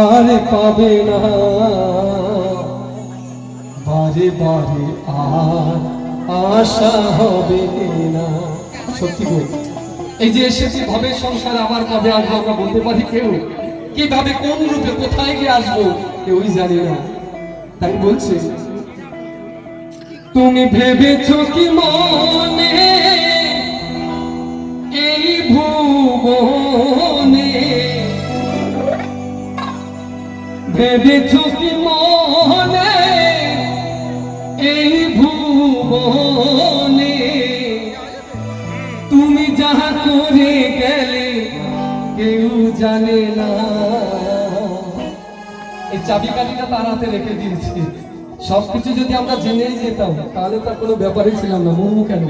আর পাবে না বারে বারে আর আশা হবে না। সত্যি বল, এই যে এসেছি ভবের সংসার আবার কবে আসবো আমরা বলতে পারি কেউ? কিভাবে কোন রূপে কোথায় গিয়ে আসবো কেউই জানি না। তাই বলছে, তুমি ভেবেছো কি মনে এই ভুবনে, ভেবেছো কি মনে এই ভুবনে, তুমি যাহা করে গেলে কেউ জানে না। এই চাবিকাঠিটা তার হাতে রেখে দিয়েছি। সবকিছু যদি আমরা জেনেই যেতাম তাহলে তার কোনো ব্যাপারই ছিলাম না। মনু কেন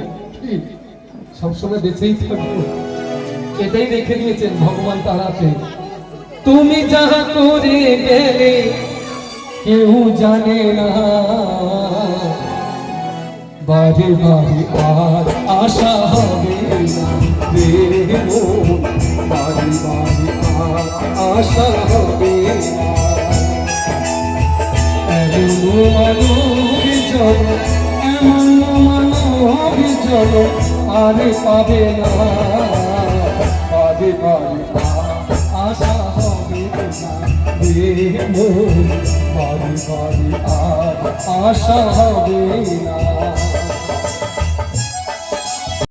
সবসময় বেঁচেই থাকবো, এটাই রেখে দিয়েছেন ভগবান তার হাতে। তুমি যাহা করে গেলে কেউ জানে না, বারে বারে আর আশা হবে না রে মন, বারে বারে আর আশা হবে না। এমন মানব জন, এমন মানব জন আর পাবে না, বারে বারে আশা হবে না রে মন, বারে বারে আর আশা হবে না।